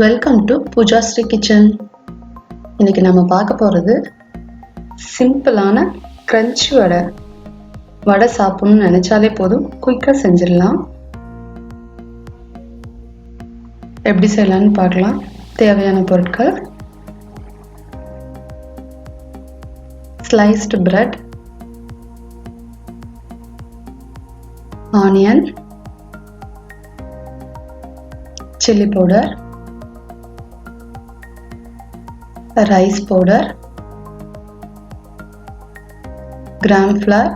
Welcome to Poojasri kitchen. இன்னைக்கு நம்ம பார்க்க போகிறது சிம்பிளான கிரன்ச்சி வடை. வடை சாப்பிடணும்னு நினைச்சாலே போதும், குயிக்காக செஞ்சிடலாம். எப்படி செய்யலாம்னு பார்க்கலாம். தேவையான பொருட்கள்: sliced bread, onion, chilli powder, rice powder, gram flour,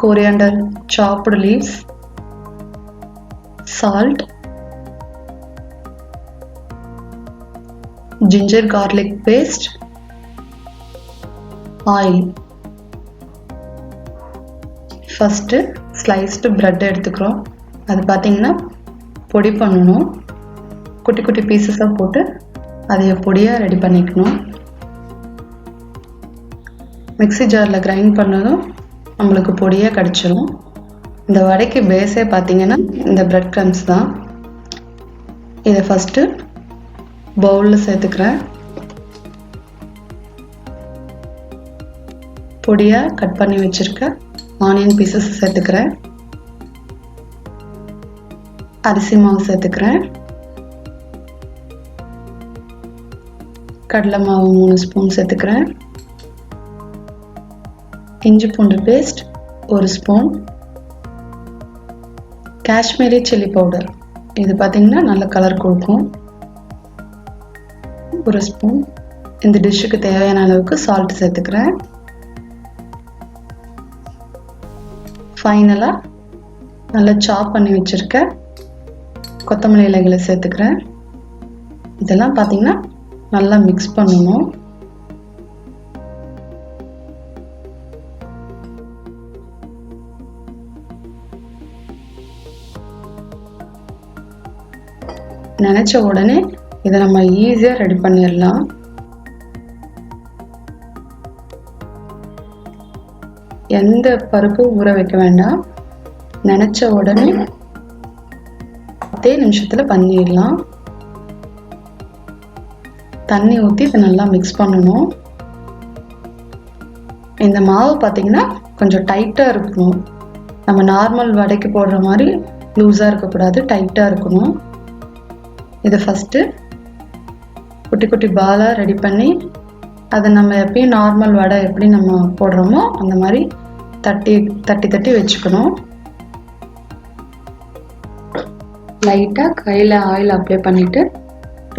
coriander chopped leaves, salt, ginger garlic paste, oil. First sliced bread எடுத்துக்கிறோம். அது பார்த்தீங்கன்னா பொடி பண்ணணும். குட்டி குட்டி பீசஸாக போட்டு அதை பொடியாக ரெடி பண்ணிக்கணும். மிக்ஸி ஜாரில் கிரைண்ட் பண்ணதும் நம்மளுக்கு பொடியாக கிடச்சிரும். இந்த வடைக்கு பேஸே பார்த்தீங்கன்னா இந்த பிரெட் க்ரம்ஸ் தான். இதை ஃபஸ்ட்டு பவுலில் சேர்த்துக்கிறேன். பொடியாக கட் பண்ணி வச்சுருக்க ஆனியன் பீசஸ் சேர்த்துக்கிறேன். அரிசி மாவு சேர்த்துக்கிறேன். கடலை மாவு 3 ஸ்பூன் சேர்த்துக்கிறேன். இஞ்சி பூண்டு paste 1 spoon. Kashmiri chilli powder, இது பார்த்தீங்கன்னா நல்ல கலர் கொடுக்கும், 1 ஸ்பூன். இந்த டிஷ்ஷுக்கு தேவையான அளவுக்கு சால்ட் சேர்த்துக்கிறேன். ஃபைனலாக நல்லா சாப் பண்ணி வச்சுருக்க கொத்தமல்லி இலைகளை சேர்த்துக்கிறேன். இதெல்லாம் பார்த்தீங்கன்னா நல்லா மிக்ஸ் பண்ணணும். நினைச்ச உடனே இதை நம்ம ஈஸியாக ரெடி பண்ணிடலாம். எந்த பருப்பும் ஊற வைக்க வேண்டாம். நினைச்ச உடனே 10 நிமிஷத்தில் பண்ணிடலாம். தண்ணி ஊற்றி இதை நல்லா மிக்ஸ் பண்ணணும். இந்த மாவு பார்த்தீங்கன்னா கொஞ்சம் டைட்டாக இருக்கணும். நம்ம நார்மல் வடைக்கு போடுற மாதிரி லூஸாக இருக்கக்கூடாது, டைட்டாக இருக்கணும். இதை ஃபஸ்ட்டு குட்டி குட்டி பாலாக ரெடி பண்ணி அதை நம்ம எப்பயும் நார்மல் வடை எப்படி நம்ம போடுறோமோ அந்த மாதிரி தட்டி தட்டி தட்டி வச்சுக்கணும். லைட்டாக கையில் ஆயில் அப்ளை பண்ணிவிட்டு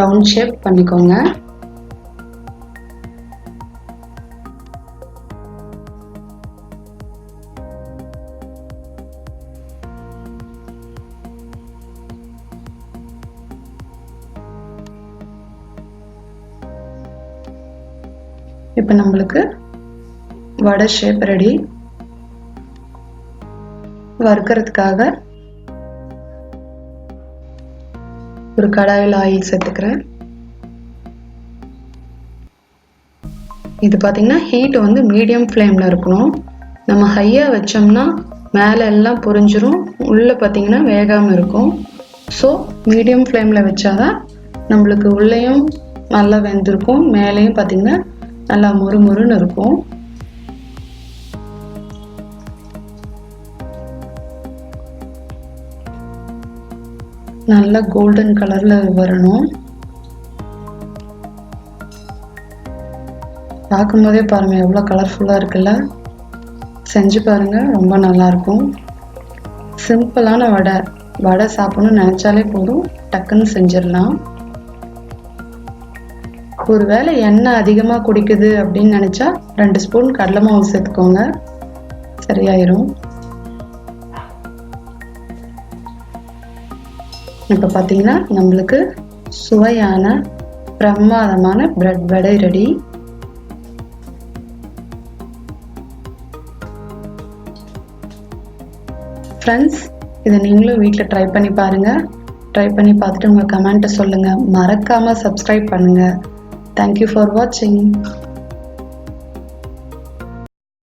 ரவுண்ட் ஷேப் பண்ணிக்கோங்க. இப்போ நம்மளுக்கு வடை ஷேப் ரெடி. வறுக்கிறதுக்காக ஒரு கடாயில் ஆயில் சேர்த்துக்கிறேன். இது பார்த்தீங்கன்னா ஹீட் வந்து மீடியம் ஃப்ளேமில் இருக்கணும். நம்ம ஹையாக வச்சோம்னா மேலே எல்லாம் பொரிஞ்சிரும், உள்ளே பார்த்தீங்கன்னா வேகாமல் இருக்கும். ஸோ மீடியம் ஃப்ளேமில் வச்சாதான் நம்மளுக்கு உள்ளேயும் நல்லா வெந்திருக்கும், மேலேயும் பார்த்தீங்கன்னா நல்லா முறுமுறுன்னு இருக்கும். நல்லா கோல்டன் கலர்ல வரணும். பார்க்கும்போதே பாருங்க எவ்வளோ கலர்ஃபுல்லாக இருக்குல்ல. செஞ்சு பாருங்க, ரொம்ப நல்லா இருக்கும். சிம்பிளான வடை சாப்பிடணும்னு நினைச்சாலே போதும், டக்குன்னு செஞ்சிடலாம். ஒருவேளை எண்ணெய் அதிகமாக குடிக்குது அப்படின்னு நினச்சா 2 ஸ்பூன் கடலை மாவு சேர்த்துக்கோங்க, சரியாயிரும். இப்போ பார்த்தீங்கன்னா நம்மளுக்கு சுவையான பிரமாதமான பிரெட் வடை ரெடி. ஃப்ரெண்ட்ஸ், இதை நீங்களும் வீட்டில் ட்ரை பண்ணி பாருங்கள். ட்ரை பண்ணி பார்த்துட்டு உங்கள் கமெண்ட்டை சொல்லுங்கள். மறக்காமல் சப்ஸ்கிரைப் பண்ணுங்கள். Thank you for watching.